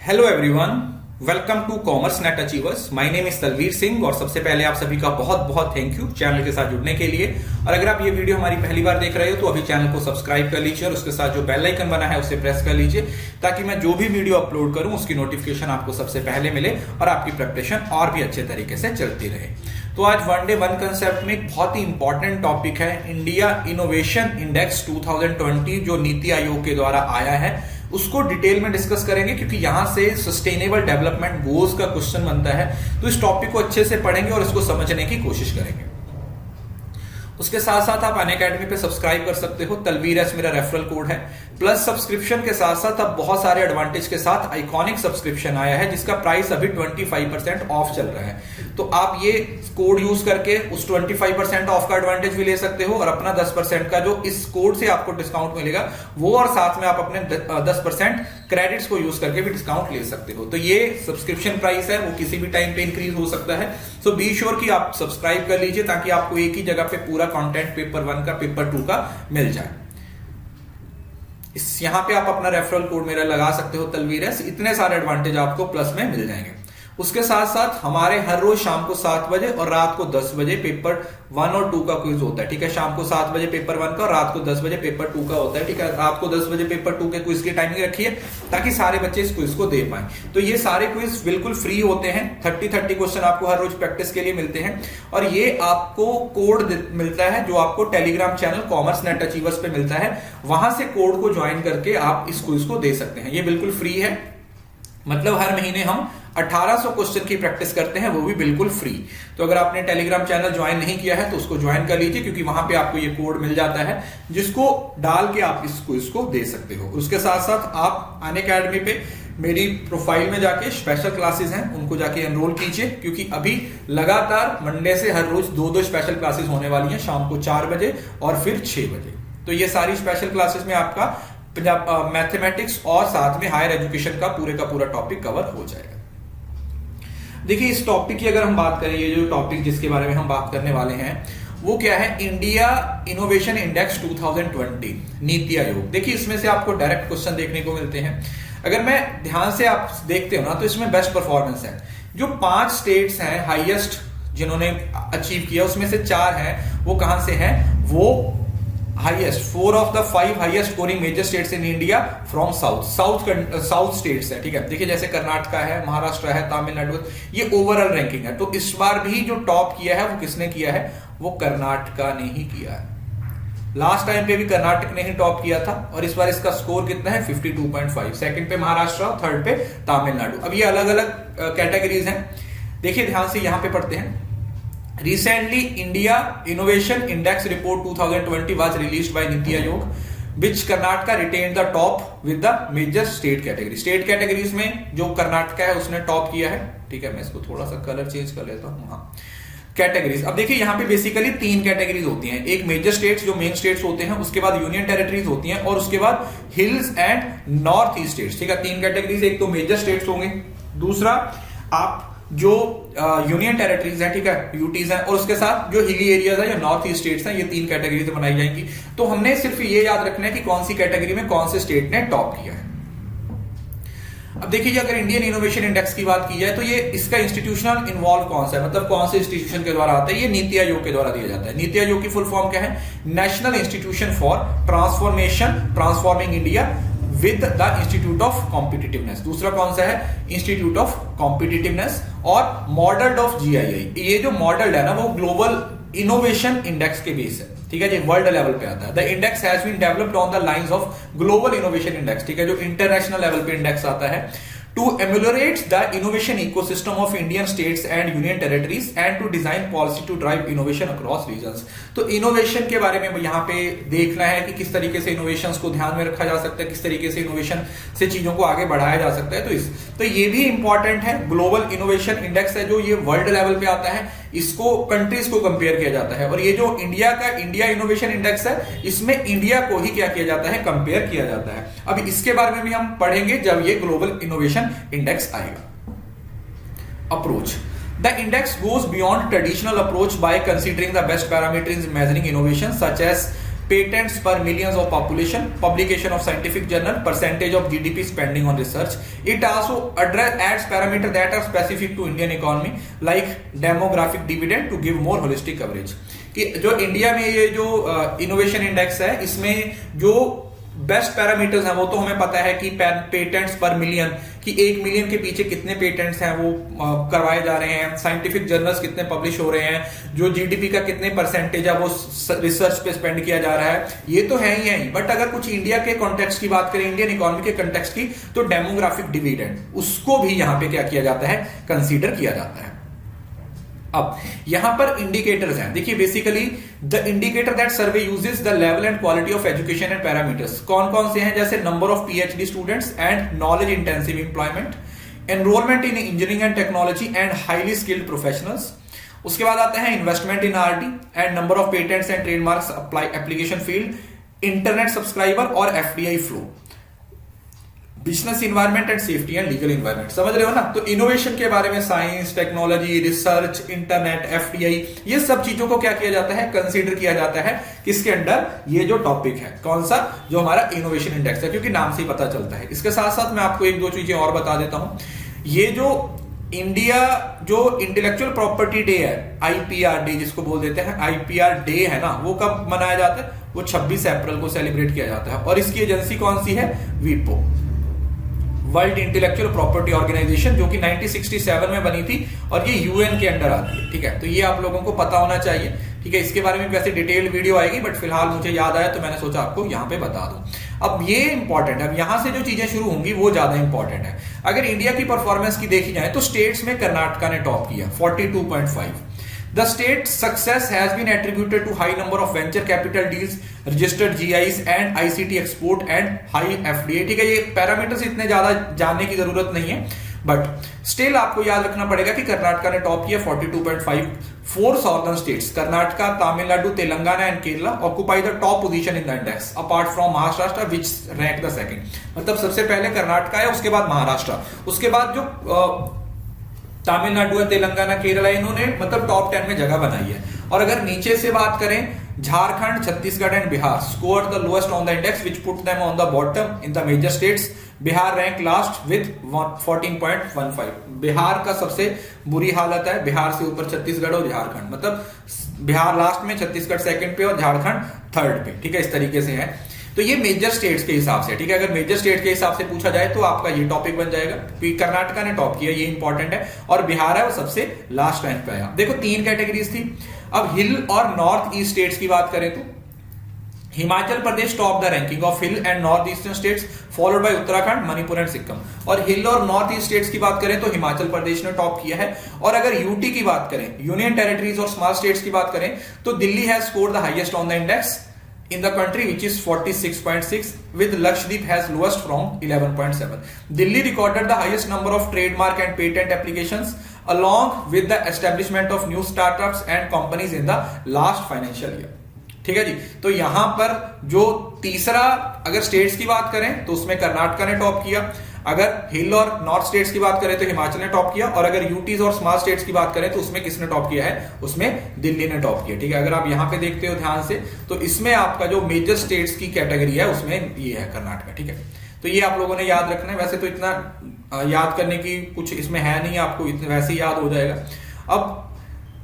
Hello everyone, welcome to commerce net achievers. My name is Talvir Singh और सबसे पहले आप सभी का बहुत बहुत थैंक यू चैनल के साथ जुड़ने के लिए। और अगर आप ये वीडियो हमारी पहली बार देख रहे हो तो अभी चैनल को सब्सक्राइब कर लीजिए और उसके साथ जो बेल आइकन बना है उसे प्रेस कर लीजिए ताकि मैं जो भी वीडियो अपलोड करूं उसकी नोटिफिकेशन आपको सबसे पहले मिले और आपकी प्रिपरेशन और भी अच्छे तरीके से चलती रहे। तो आज वन डे वन कंसेप्ट में एक बहुत ही इंपॉर्टेंट टॉपिक है इंडिया इनोवेशन इंडेक्स 2020 जो नीति आयोग के द्वारा आया है उसको डिटेल में डिस्कस करेंगे, क्योंकि यहां से सस्टेनेबल डेवलपमेंट गोल्स का क्वेश्चन बनता है। तो इस टॉपिक को अच्छे से पढ़ेंगे और इसको समझने की कोशिश करेंगे। उसके साथ साथ आप अनअकैडमी पे सब्सक्राइब कर सकते हो। तलवीर एस मेरा रेफरल कोड है। प्लस सब्सक्रिप्शन के साथ साथ अब बहुत सारे एडवांटेज के साथ आइकॉनिक सब्सक्रिप्शन आया है जिसका प्राइस अभी 25% ऑफ चल रहा है। तो आप ये कोड यूज करके उस 25% ऑफ का एडवांटेज भी ले सकते हो और अपना 10% का जो इस कोड से आपको डिस्काउंट मिलेगा वो, और साथ में आप अपने 10% क्रेडिट्स को यूज करके भी डिस्काउंट ले सकते हो। तो ये सब्सक्रिप्शन प्राइस है, वो किसी भी टाइम पे इंक्रीज हो सकता है। सो बी श्योर कि आप सब्सक्राइब कर लीजिए ताकि आपको एक ही जगह पे पूरा कंटेंट पेपर 1 का पेपर 2 का मिल जाए। यहां पे आप अपना रेफरल कोड मेरा लगा सकते हो तलवीर है। इतने सारे एडवांटेज आपको प्लस में मिल जाएंगे। उसके साथ साथ हमारे हर रोज शाम को 7 बजे और रात को 10 बजे पेपर 1 और 2 का क्विज होता है। ठीक है, शाम को 7 बजे पेपर 1 का और रात को 10 बजे पेपर 2 का होता है। ठीक है, रात को 10 बजे पेपर 2 के क्विज की टाइमिंग रखिए ताकि सारे बच्चे इस क्विज को दे पाए। तो ये सारे क्विज बिल्कुल फ्री होते हैं। 30 क्वेश्चन आपको हर रोज प्रैक्टिस के लिए मिलते हैं और ये आपको कोड मिलता है जो आपको Telegram channel commerce net achievers पे मिलता है। वहां से कोड को ज्वाइन करके आप इस क्विज को दे सकते हैं। ये बिल्कुल फ्री है, मतलब हर महीने हम 1800 क्वेश्चन की प्रैक्टिस करते हैं, वो भी बिल्कुल फ्री। तो अगर आपने टेलीग्राम चैनल ज्वाइन नहीं किया है तो उसको ज्वाइन कर लीजिए, क्योंकि वहां पे आपको ये कोड मिल जाता है जिसको डाल के आप इसको दे सकते हो। उसके साथ साथ आप अनअकैडमी पे मेरी प्रोफाइल में जाके स्पेशल क्लासेस हैं उनको जाके एनरोल कीजिए, क्योंकि अभी लगातार मंडे से हर रोज 2 स्पेशल क्लासेस होने वाली हैं, शाम को 4 बजे और फिर 6 बजे। तो ये सारी स्पेशल क्लासेस में आपका मैथमेटिक्स और साथ में हायर एजुकेशन का पूरा टॉपिक कवर हो जाएगा। देखिए, इस टॉपिक की अगर हम बात करें, ये जो टॉपिक जिसके बारे में हम बात करने वाले हैं वो क्या है, India innovation index 2020 NITI Aayog. देखिए, इसमें से आपको डायरेक्ट क्वेश्चन देखने को मिलते हैं। अगर मैं ध्यान से आप देखते हो ना तो इसमें बेस्ट परफॉर्मेंस है। जो 5 स्टेट्स हैं हाईएस्ट जिन्होंने अचीव किया उसमें से 4 हैं, वो कहां से हैं, वो highest 4 of the 5 highest scoring major states in India from south states है। ठीक है, देखिए जैसे कर्नाटका है, महाराष्ट्र है, तमिलनाडु, ये ओवरऑल रैंकिंग है। तो इस बार भी जो टॉप किया है वो किसने किया है, वो कर्नाटका ने ही किया है। लास्ट टाइम पे भी कर्नाटक ने ही टॉप किया था और इस बार इसका स्कोर कितना है 52.5। सेकंड पे महाराष्ट्र और थर्ड पे तमिलनाडु। अब ये अलग अलग कैटेगरीज हैं। देखिए ध्यान से यहां पे पढ़ते हैं। Recently, India Innovation Index Report 2020 was released by Niti Aayog, which Karnataka retained the top with the major state category. State categories में जो कर्नाटका है उसने टॉप किया है। ठीक है, मैं इसको थोड़ा सा कलर चेंज कर लेता हूँ। हाँ, कैटेगरीज। अब देखिए यहाँ पे बेसिकली 3 कैटेगरीज होती हैं। एक मेजर स्टेट्स जो मेन स्टेट्स होते हैं, उसके बाद यूनियन टेरिटरीज होती हैं और उसके बाद hills and north east states. ठीक है, 3 कैटेगरीज। एक तो मेजर स्टेट्स होंगे, दूसरा आप जो यूनियन टेरिटरीज है, ठीक है, यूटीज है, और उसके साथ जो हिली एरियाज है या नॉर्थ ईस्ट स्टेट्स हैं, ये 3 कैटेगरी से बनाई जाएंगी। तो हमने सिर्फ ये याद रखना है कि कौन सी कैटेगरी में कौन से स्टेट ने टॉप किया है। अब देखिए, अगर इंडियन इनोवेशन इंडेक्स की बात की जाए तो ये इसका इंस्टीट्यूशनल इन्वॉल्व कौन सा है, मतलब कौन से इंस्टीट्यूशन के द्वारा आता है, ये नीति आयोग के द्वारा दिया जाता है। नीति आयोग की फुल फॉर्म क्या है, national institution for transforming India with the institute of competitiveness. दूसरा कौन सा है, इंस्टीट्यूट ऑफ कॉम्पिटिटिवनेस और मॉडल्ड ऑफ जीआईआई। ये जो मॉडल्ड है ना वो ग्लोबल इनोवेशन इंडेक्स के बेस है। ठीक है, ये वर्ल्ड लेवल पे आता है। The index has been developed on the lines of global innovation index. ठीक है, जो इंटरनेशनल लेवल पे इंडेक्स आता है to emulate the innovation ecosystem of Indian states and union territories and to design policy to drive innovation across regions। तो innovation के बारे में यहाँ पे देखना है कि किस तरीके से इनोवेशंस को ध्यान में रखा जा सकता है, किस तरीके से इनोवेशन से चीजों को आगे बढ़ाया जा सकता है। तो ये भी इंपॉर्टेंट है। ग्लोबल इनोवेशन इंडेक्स है जो ये वर्ल्ड लेवल पे आता है, इसको कंट्रीज को कंपेयर किया जाता है। और ये जो इंडिया इनोवेशन इंडेक्स है, इसमें इंडिया को ही क्या किया जाता है, कंपेयर किया जाता है। अब इसके बारे में भी हम पढ़ेंगे जब ये ग्लोबल इनोवेशन इंडेक्स आएगा। Approach, the index goes beyond traditional approach by considering the best parameters in measuring innovation such as patents per millions of population, publication of scientific journal, percentage of GDP spending on research. It also adds parameters that are specific to Indian economy like demographic dividend to give more holistic coverage. कि जो India में ये जो innovation index है, इसमें जो best parameters हैं वो तो हमें पता है कि पेटेंट्स पर मिलियन, कि 1 मिलियन के पीछे कितने पेटेंट्स हैं वो करवाए जा रहे हैं, साइंटिफिक जर्नल्स कितने पब्लिश हो रहे हैं, जो जीडीपी का कितने परसेंटेज है वो रिसर्च पे स्पेंड किया जा रहा है, ये तो है ही है। बट अगर कुछ इंडिया के कॉन्टेक्स्ट की बात करें, इंडियन इकोनॉमी के कॉन्टेक्स्ट की, तो डेमोग्राफिक डिविडेंड उसको भी यहां पे क्या किया जाता है, कंसीडर किया जाता है। अब यहां पर इंडिकेटर्स हैं, देखिए basically the indicator that survey uses the level and quality of education and parameters. कौन कौन से हैं, जैसे number of PhD students and knowledge intensive employment, enrolment in engineering and technology and highly skilled professionals. उसके बाद आते हैं investment in RD and number of patents and trademarks apply application field, internet subscriber और FDI flow, business environment and safety and legal environment. समझ रहे हो ना। तो इनोवेशन के बारे में science, technology, research, internet, FDI, ये सब चीजों को क्या किया जाता है, कंसीडर किया जाता है किसके अंडर, ये जो टॉपिक है कौन सा, जो हमारा इनोवेशन इंडेक्स है, क्योंकि नाम से ही पता चलता है। इसके साथ साथ मैं आपको एक दो चीजें और बता देता हूं। ये जो इंडिया जो इंटेलेक्चुअल प्रॉपर्टी डे है, आईपीआर डे जिसको बोल देते हैं, आईपीआर डे है ना, वो कब मनाया जाता है, वो 26 अप्रैल को सेलिब्रेट किया जाता है। और इसकी एजेंसी कौन सी है, वीपो, वर्ल्ड इंटेलेक्चुअल प्रॉपर्टी ऑर्गेनाइजेशन, जो कि 1967 में बनी थी और ये यूएन के अंडर आती है। ठीक है, तो ये आप लोगों को पता होना चाहिए। ठीक है, इसके बारे में वैसे डिटेल वीडियो आएगी, बट फिलहाल मुझे याद आया तो मैंने सोचा आपको यहाँ पे बता दूं। अब ये इंपॉर्टेंट है, अब यहां से जो चीजें शुरू होंगी वो ज्यादा इंपॉर्टेंट है। अगर इंडिया की परफॉर्मेंस की देखी जाए तो स्टेट्स में कर्नाटका ने टॉप किया 42.5। The state's success has been attributed to high number of venture capital deals, registered GIs and ICT export and high FDI। ठीक है, ये पैरामीटर्स इतने ज्यादा जानने की जरूरत नहीं है, बट स्टिल आपको याद रखना पड़ेगा कि कर्नाटका ने टॉप किया 42.5। 4 southern states Karnataka, Tamil Nadu, Telangana and Kerala occupy the top position in the index apart from Maharashtra which rank the second. मतलब सबसे पहले कर्नाटका है, उसके बाद महाराष्ट्र, उसके बाद जो तमिलनाडु, तेलंगाना, केरला, इन्होंने मतलब टॉप 10 में जगह बनाई है। और अगर नीचे से बात करें, Jharkhand, Chhattisgarh and Bihar score the lowest on the index which put them on the bottom in the major states. Bihar rank last with 14.15। Bihar का सबसे बुरी हालत है, बिहार से ऊपर छत्तीसगढ़ और झारखंड, मतलब बिहार लास्ट में, छत्तीसगढ़ सेकंड पे और झारखंड थर्ड पे। ठीक है, इस तरीके से है। तो ये मेजर स्टेट्स के हिसाब से। ठीक है, अगर मेजर स्टेट के हिसाब से पूछा जाए तो आपका ये टॉपिक बन जाएगा। कर्नाटका ने टॉप किया, ये इंपॉर्टेंट है, और बिहार है वो सबसे लास्ट रैंक पे आया। देखो 3 कैटेगरीज थी। अब हिल और नॉर्थ ईस्ट स्टेट्स की बात करें तो Himachal Pradesh top the ranking of hill and north eastern states followed by Uttarakhand, Manipur and Sikkim. और हिल और नॉर्थ ईस्ट स्टेट्स की बात करें तो हिमाचल प्रदेश ने टॉप किया है। और अगर यूटी की बात करें, यूनियन टेरिटरीज और स्मॉल स्टेट्स की बात करें, तो Delhi has scored the highest on the index in the country which is 46.6 with Lakshadweep has lowest from 11.7. Delhi recorded the highest number of trademark and patent applications along with the establishment of new startups and companies in the last financial year. ठीक है जी, तो यहां पर जो तीसरा अगर states की बात करें तो उसमें कर्नाटका ने टॉप किया, अगर हिल और नॉर्थ स्टेट्स की बात करें तो हिमाचल ने टॉप किया, और अगर यूटीज और स्मॉल स्टेट्स की बात करें तो उसमें किसने टॉप किया है, उसमें दिल्ली ने टॉप किया। ठीक है, अगर आप यहां पे देखते हो ध्यान से तो इसमें आपका जो मेजर स्टेट्स की कैटेगरी है उसमें ये है कर्नाटका। ठीक है, तो ये आप लोगों ने याद रखना है। वैसे तो इतना याद करने की कुछ इसमें है नहीं, आपको वैसे ही याद हो जाएगा। अब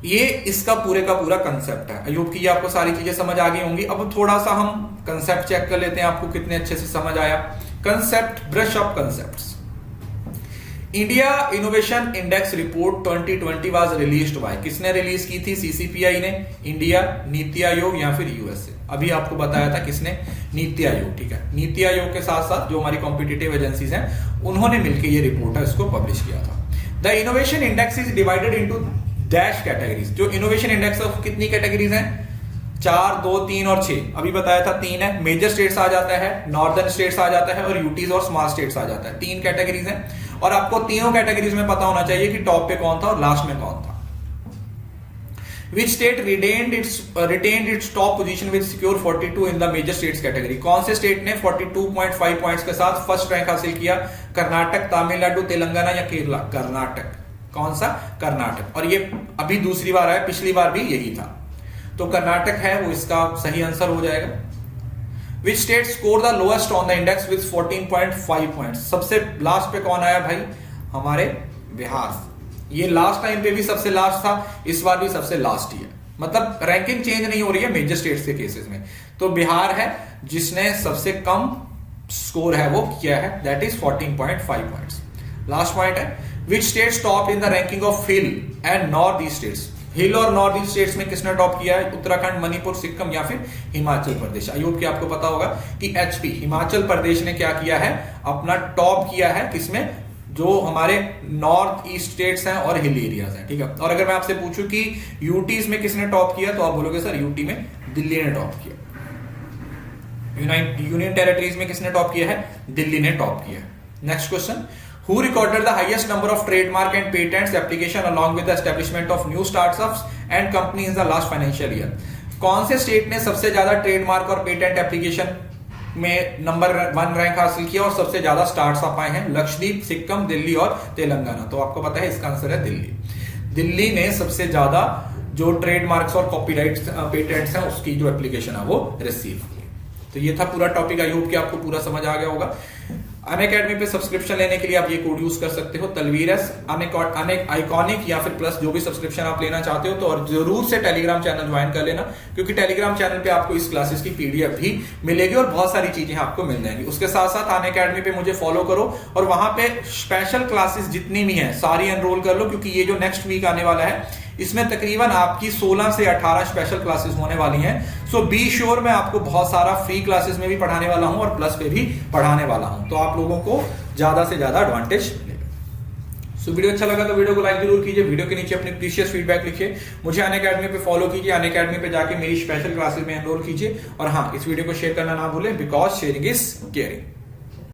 ये इसका पूरे का पूरा कंसेप्ट है। अयूब की आपको सारी चीजें समझ आ गई होंगी। अब थोड़ा सा हम कंसेप्ट चेक कर लेते हैं, आपको कितने अच्छे से समझ आया। Concept, brush up concepts. India innovation index report 2020 was released by, किसने रिलीज की थी, सीसीपीआई ने, इंडिया, नीति आयोग या फिर यूएसए। अभी आपको बताया था किसने, नीति आयोग। ठीक है, नीति आयोग के साथ साथ जो हमारी कॉम्पिटिटिव एजेंसीज हैं उन्होंने मिलकर ये रिपोर्ट है इसको पब्लिश किया था। The innovation index is divided into dash categories. जो इनोवेशन इंडेक्स ऑफ कितनी कैटेगरीज हैं, 4, 2, 3 और 6। अभी बताया था 3 है। मेजर स्टेट्स आ जाता है, नॉर्दर्न स्टेट्स आ जाता है और यूटीज और स्मॉल स्टेट्स आ जाता है। 3 कैटेगरीज हैं और आपको तीनों कैटेगरीज में पता होना चाहिए कि टॉप पे कौन था और लास्ट में कौन था। Which state retained its top position with secure 42 in the major states category? कौन से स्टेट ने 42.5 पॉइंट्स के साथ फर्स्ट रैंक हासिल किया? कर्नाटक, तमिलनाडु, तेलंगाना या केरला? कर्नाटक। कौन सा? कर्नाटक। और ये अभी दूसरी बार आया, पिछली बार भी यही था, तो कर्नाटक है वो इसका सही आंसर हो जाएगा। Which state score the lowest on the index with 14.5 points. सबसे लास्ट पे कौन आया भाई? हमारे बिहार। ये लास्ट टाइम पे भी सबसे लास्ट था, इस बार भी सबसे लास्ट ही है, मतलब रैंकिंग चेंज नहीं हो रही है मेजर स्टेट्स के केसेस में। तो बिहार है जिसने सबसे कम स्कोर है वो किया है, that is 14.5 points. Last point है, which states top in the ranking of hill and north east states. Hill और नॉर्थ ईस्ट स्टेट्स में किसने टॉप किया है? उत्तराखंड, मणिपुर, सिक्किम या फिर हिमाचल प्रदेश। आई होप कि आपको पता होगा कि एचपी हिमाचल प्रदेश ने क्या किया है, अपना टॉप किया है किसमें? जो हमारे नॉर्थ ईस्ट स्टेट्स हैं और हिल एरियाज हैं, ठीक है। और अगर मैं आपसे पूछूं कि यूटीज में किसने टॉप किया, तो आप बोलोगे सर यूटी में दिल्ली ने टॉप किया। यूनियन टेरिटरीज में किसने टॉप किया है? दिल्ली ने टॉप किया है। Next question, Who recorded the highest number of trademark and patents application along with the establishment of new startups and companies in the last financial year? कौन से स्टेट ने सबसे ज्यादा ट्रेडमार्क और पेटेंट एप्लीकेशन में number 1 rank हासिल किया और सबसे ज्यादा स्टार्टअप आए हैं? लक्षद्वीप, सिक्किम, दिल्ली और तेलंगाना। तो आपको पता है इसका आंसर है दिल्ली। दिल्ली ने सबसे ज्यादा जो ट्रेडमार्क्स और कॉपीराइट पेटेंट्स हैं उसकी जो एप्लीकेशन है वो रिसीव की। तो ये था पूरा टॉपिक। आई होप कि आपको पूरा समझ आ गया होगा। अनअकैडमी पे सब्सक्रिप्शन लेने के लिए आप ये कोड यूज कर सकते हो, तलवीर एस, आइकॉनिक या फिर प्लस, जो भी सब्सक्रिप्शन आप लेना चाहते हो। तो और जरूर से टेलीग्राम चैनल ज्वाइन कर लेना, क्योंकि टेलीग्राम चैनल पे आपको इस क्लासेस की पीडीएफ भी मिलेगी और बहुत सारी चीजें आपको मिल जाएंगी। उसके साथ साथ अनअकैडमी पे मुझे फॉलो करो और वहां पे स्पेशल क्लासेस जितनी भी हैं सारी एनरोल कर लो, क्योंकि ये जो नेक्स्ट वीक आने वाला है इसमें तकरीबन आपकी 16 से 18 स्पेशल क्लासेस होने वाली हैं। सो बी श्योर मैं आपको बहुत सारा फ्री क्लासेस में भी पढ़ाने वाला हूं और प्लस पे भी पढ़ाने वाला हूं, तो आप लोगों को ज्यादा से ज्यादा एडवांटेज मिलेगा। सो वीडियो अच्छा लगा तो वीडियो को लाइक जरूर कीजिए, वीडियो के नीचे अपनी प्रीशियस फीडबैक लिखिए, मुझे अनअकैडमी पे फॉलो कीजिए, अनअकैडमी पे जाके मेरी स्पेशल क्लासेस में एनरोल कीजिए। और हाँ, इस वीडियो को शेयर करना ना भूलें, बिकॉज शेयरिंग इज केयरिंग।